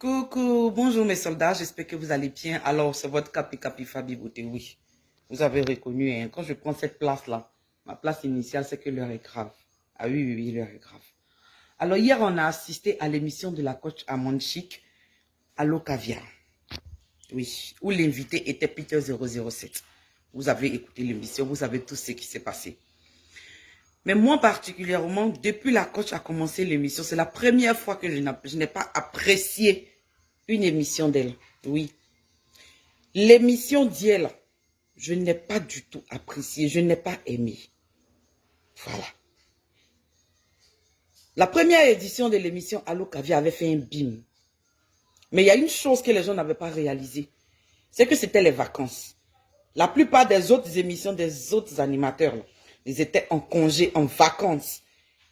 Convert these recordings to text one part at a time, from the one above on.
Coucou, bonjour mes soldats, j'espère que vous allez bien. Alors, c'est votre Capi Capi Fabi Beauté, oui. Vous avez reconnu, hein, quand je prends cette place-là, ma place initiale, c'est que l'heure est grave. Ah oui, oui, oui, l'heure est grave. Alors, hier, on a assisté à l'émission de la coach Amande Chic, Allo Caviar. Oui, où l'invité était Peter 007. Vous avez écouté l'émission, vous savez tout ce qui s'est passé. Mais moi particulièrement, depuis la coach a commencé l'émission, c'est la première fois que je n'ai pas apprécié une émission d'elle. Oui. L'émission d'hier, je n'ai pas du tout apprécié, je n'ai pas aimé. Voilà. La première édition de l'émission Allo Caviar avait fait un bim. Mais il y a une chose que les gens n'avaient pas réalisé, c'est que c'était les vacances. La plupart des autres émissions, des autres animateurs, ils étaient en congé, en vacances.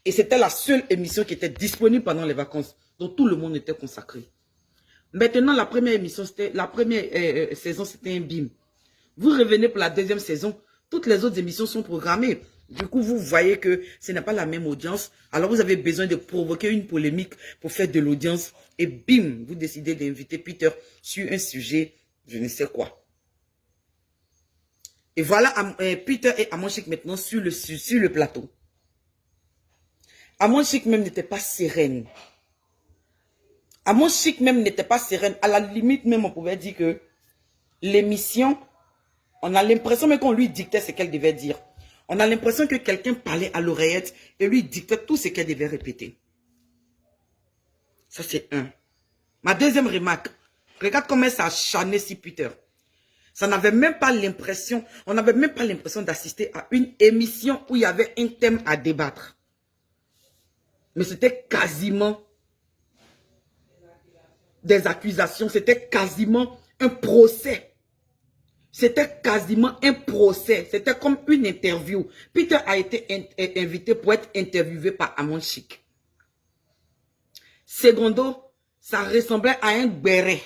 Et c'était la seule émission qui était disponible pendant les vacances, dont tout le monde était consacré. Maintenant, la première émission, la première saison, c'était un bim. Vous revenez pour la deuxième saison, toutes les autres émissions sont programmées. Du coup, vous voyez que ce n'est pas la même audience. Alors, vous avez besoin de provoquer une polémique pour faire de l'audience. Et bim, vous décidez d'inviter Peter sur un sujet, je ne sais quoi. Et voilà Peter et Amande Chic maintenant sur le plateau. Amande Chic même n'était pas sereine. Amande Chic même n'était pas sereine. À la limite même, on pouvait dire que l'émission, on a l'impression même qu'on lui dictait ce qu'elle devait dire. On a l'impression que quelqu'un parlait à l'oreillette et lui dictait tout ce qu'elle devait répéter. Ça, c'est un. Ma deuxième remarque, regarde comment ça a chané si Peter. Ça n'avait même pas l'impression, on n'avait même pas l'impression d'assister à une émission où il y avait un thème à débattre. Mais c'était quasiment des accusations, c'était quasiment un procès. C'était quasiment un procès, c'était comme une interview. Peter a été invité pour être interviewé par Amande Chic. Secondo, ça ressemblait à un béret.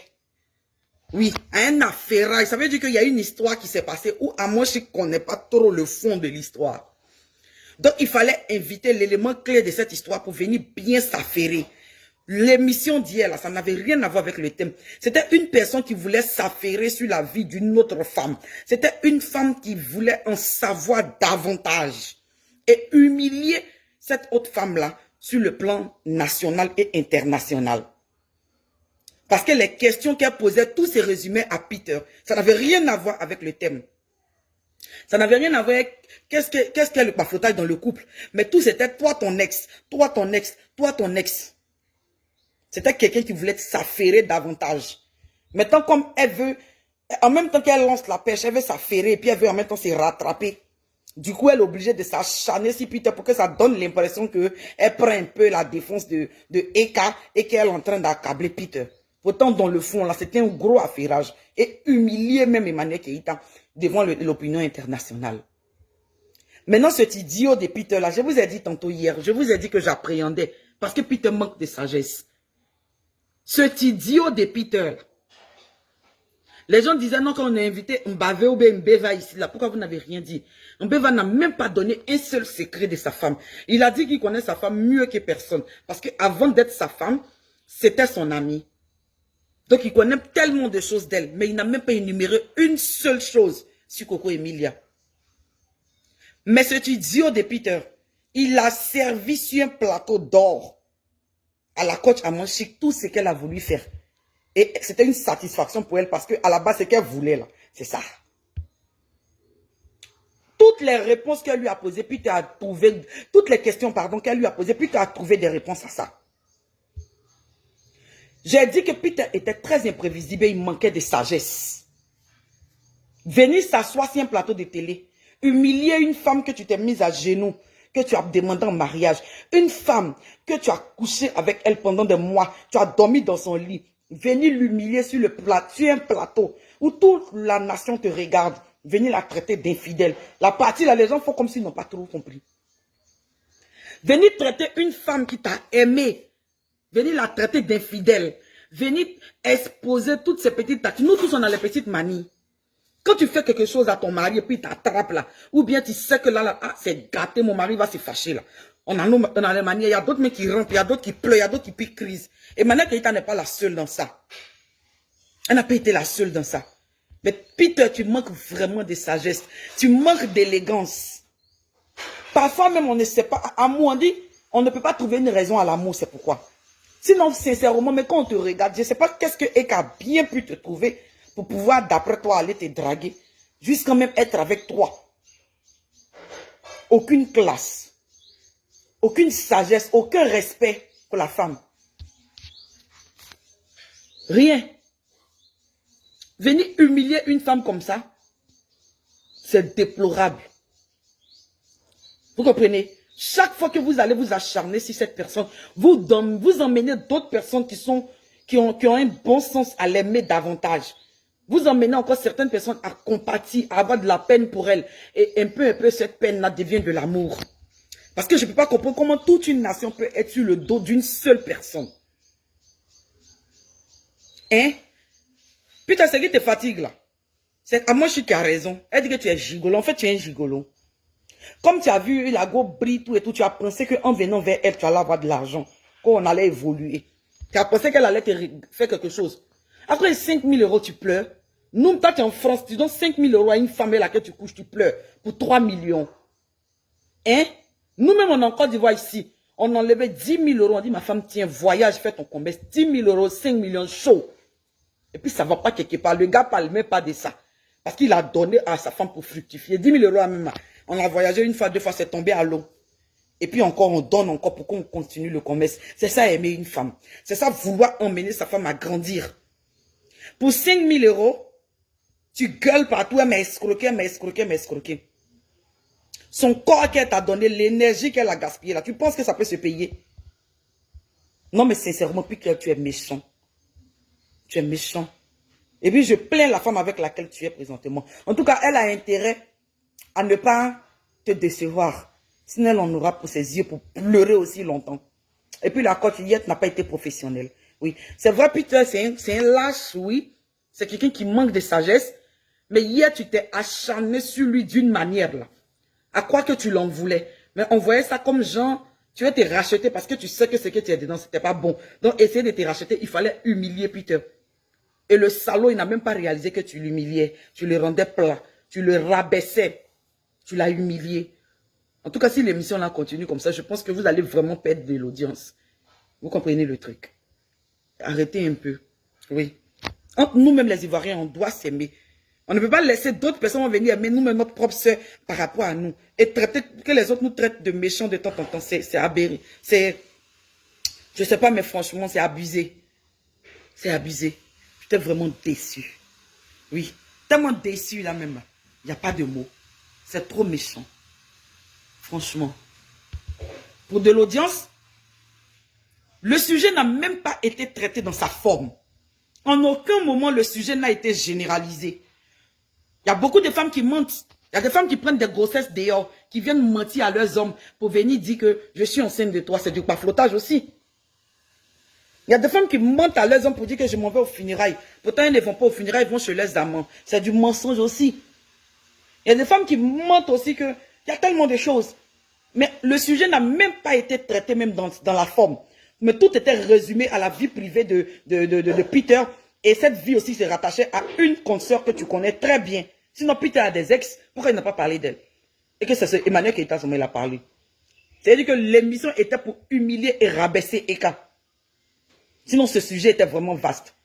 Oui, un affaire. Ça veut dire qu'il y a une histoire qui s'est passée où Amande Chic ne connaît pas trop le fond de l'histoire. Donc, il fallait inviter l'élément clé de cette histoire pour venir bien s'affairer. L'émission d'hier, ça n'avait rien à voir avec le thème. C'était une personne qui voulait s'affairer sur la vie d'une autre femme. C'était une femme qui voulait en savoir davantage et humilier cette autre femme-là sur le plan national et international. Parce que les questions qu'elle posait, tout se résumait à Peter. Ça n'avait rien à voir avec le thème. Ça n'avait rien à voir avec qu'est-ce qu'est le bafoutage dans le couple. Mais tout c'était toi ton ex, toi ton ex, toi ton ex. C'était quelqu'un qui voulait s'affairer davantage. Maintenant comme elle veut, en même temps qu'elle lance la pêche, elle veut s'affairer et puis elle veut en même temps se rattraper. Du coup elle est obligée de s'acharner sur Peter pour que ça donne l'impression qu'elle prend un peu la défense de Eka et qu'elle est en train d'accabler Peter. Pourtant, dans le fond, là, c'était un gros affairage et humilier même Emmanuel Keïta devant l'opinion internationale. Maintenant, cet idiot de Peter, là, je vous ai dit tantôt hier, je vous ai dit que j'appréhendais parce que Peter manque de sagesse. Cet idiot de Peter, les gens disaient non, quand on a invité Mbavé ou Mbeva ici, là, pourquoi vous n'avez rien dit? Mbeva n'a même pas donné un seul secret de sa femme. Il a dit qu'il connaît sa femme mieux que personne parce qu'avant d'être sa femme, c'était son ami. Donc, il connaît tellement de choses d'elle, mais il n'a même pas énuméré une seule chose sur Coco Emilia. Mais cet idiot de Peter, il a servi sur un plateau d'or à la coach Amande Chic tout ce qu'elle a voulu faire. Et c'était une satisfaction pour elle parce qu'à la base, ce qu'elle voulait, là, c'est ça. Toutes les réponses qu'elle lui a posées, Peter a trouvé, toutes les questions, pardon, qu'elle lui a posées, Peter a trouvé des réponses à ça. J'ai dit que Peter était très imprévisible et il manquait de sagesse. Venir s'asseoir sur un plateau de télé, humilier une femme que tu t'es mise à genoux, que tu as demandé en mariage, une femme que tu as couché avec elle pendant des mois, tu as dormi dans son lit, venir l'humilier sur un plateau où toute la nation te regarde, venir la traiter d'infidèle. La partie là, les gens font comme s'ils n'ont pas trop compris. Venir traiter une femme qui t'a aimé, venir la traiter d'infidèle. Venir exposer toutes ces petites tâches. Nous tous, on a les petites manies. Quand tu fais quelque chose à ton mari et puis il t'attrape là, ou bien tu sais que là, ah, c'est gâté, mon mari va se fâcher là. On a les manières, il y a d'autres mecs qui rentrent, il y a d'autres qui pleurent, il y a d'autres qui piquent crise. Et maintenant, Keita n'est pas la seule dans ça. Elle n'a pas été la seule dans ça. Mais Peter, tu manques vraiment de sagesse. Tu manques d'élégance. Parfois même, on ne sait pas. Amour, on dit, on ne peut pas trouver une raison à l'amour, c'est pourquoi. Sinon, sincèrement, mais quand on te regarde, je ne sais pas qu'est-ce que Eka a bien pu te trouver pour pouvoir, d'après toi, aller te draguer. Jusqu'à même être avec toi. Aucune classe. Aucune sagesse, aucun respect pour la femme. Rien. Venir humilier une femme comme ça, c'est déplorable. Vous comprenez? Chaque fois que vous allez vous acharner sur cette personne, vous emmenez d'autres personnes qui ont un bon sens à l'aimer davantage. Vous emmenez encore certaines personnes à compatir, à avoir de la peine pour elle. Et un peu, cette peine-là devient de l'amour. Parce que je ne peux pas comprendre comment toute une nation peut être sur le dos d'une seule personne. Hein? Putain, c'est qui te fatigue là? C'est Amoshi qui a raison. Elle dit que tu es gigolo. En fait, tu es un gigolo. Comme tu as vu la go brille tout et tout, tu as pensé qu'en venant vers elle, tu allais avoir de l'argent. Qu'on allait évoluer. Tu as pensé qu'elle allait te faire quelque chose. Après 5 000 €, tu pleures. Nous, toi, tu es en France, tu donnes 5 000 € à une femme avec laquelle tu couches, tu pleures. Pour 3 millions. Hein? Nous-mêmes, on est en Côte d'Ivoire ici. On enlevait 10 000 €. On dit, ma femme, tiens, voyage, fais ton commerce. 10 000 €, 5 millions, chaud. Et puis, ça ne va pas quelque part. Le gars ne parle même pas de ça. Parce qu'il a donné à sa femme pour fructifier. 10 000 € à même. On a voyagé une fois, deux fois, c'est tombé à l'eau. Et puis encore, on donne encore pour qu'on continue le commerce. C'est ça, aimer une femme. C'est ça, vouloir emmener sa femme à grandir. Pour 5 000 €, tu gueules partout, elle m'a escroqué, elle m'a escroqué, elle m'a escroqué. Son corps qu'elle t'a donné, l'énergie qu'elle a gaspillée là, tu penses que ça peut se payer? Non, mais sincèrement, puis que tu es méchant. Tu es méchant. Et puis, je plains la femme avec laquelle tu es présentement. En tout cas, elle a intérêt à ne pas te décevoir. Sinon, elle en aura pour ses yeux pour pleurer aussi longtemps. Et puis, la coquillette n'a pas été professionnelle. Oui, c'est vrai, Peter, c'est un lâche, oui. C'est quelqu'un qui manque de sagesse. Mais hier, tu t'es acharné sur lui d'une manière, là. À quoi que tu l'en voulais. Mais on voyait ça comme genre, tu veux te racheter parce que tu sais que ce que tu es dedans, c'était pas bon. Donc, essayer de te racheter, il fallait humilier Peter. Et le salaud, il n'a même pas réalisé que tu l'humiliais. Tu le rendais plat. Tu le rabaissais. Tu l'as humilié. En tout cas, si l'émission là continue comme ça, je pense que vous allez vraiment perdre de l'audience. Vous comprenez le truc? Arrêtez un peu. Oui. Entre nous-mêmes les Ivoiriens, on doit s'aimer. On ne peut pas laisser d'autres personnes venir aimer nous-mêmes notre propre soeur par rapport à nous. Et traiter, que les autres nous traitent de méchants de temps en temps, c'est aberrant. C'est, je sais pas, mais franchement, c'est abusé. C'est abusé. J'étais vraiment déçu. Oui. Tellement déçu là même. Il n'y a pas de mots. C'est trop méchant. Franchement. Pour de l'audience, le sujet n'a même pas été traité dans sa forme. En aucun moment, le sujet n'a été généralisé. Il y a beaucoup de femmes qui mentent. Il y a des femmes qui prennent des grossesses dehors, qui viennent mentir à leurs hommes pour venir dire que je suis enceinte de toi. C'est du baflotage aussi. Il y a des femmes qui mentent à leurs hommes pour dire que je m'en vais aux funérailles. Pourtant, elles ne vont pas aux funérailles, ils vont chez leurs amants. C'est du mensonge aussi. Il y a des femmes qui mentent aussi que il y a tellement de choses. Mais le sujet n'a même pas été traité même dans la forme. Mais tout était résumé à la vie privée de Peter. Et cette vie aussi se rattachait à une consoeur que tu connais très bien. Sinon, Peter a des ex. Pourquoi il n'a pas parlé d'elle? Et que c'est Emmanuel qui était il a parlé. C'est-à-dire que l'émission était pour humilier et rabaisser Eka. Sinon, ce sujet était vraiment vaste.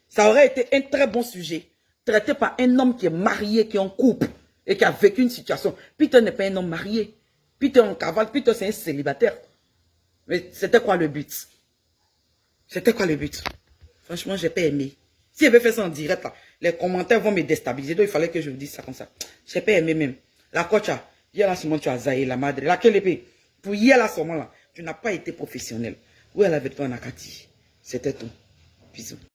Ça aurait été un très bon sujet. Traité par un homme qui est marié, qui est en couple. Et qui a vécu une situation. Peter n'est pas un homme marié. Peter en cavale. Peter, c'est un célibataire. Mais c'était quoi le but? C'était quoi le but? Franchement, j'ai pas aimé. Si elle avait fait ça en direct, là, les commentaires vont me déstabiliser. Donc, il fallait que je vous dise ça comme ça. J'ai pas aimé même. La coach, hier là, seulement tu as zaï, la madre. Laquelle épée? Pour hier là, seulement là, tu n'as pas été professionnel. Où elle avait toi, Nakati? C'était tout. Bisous.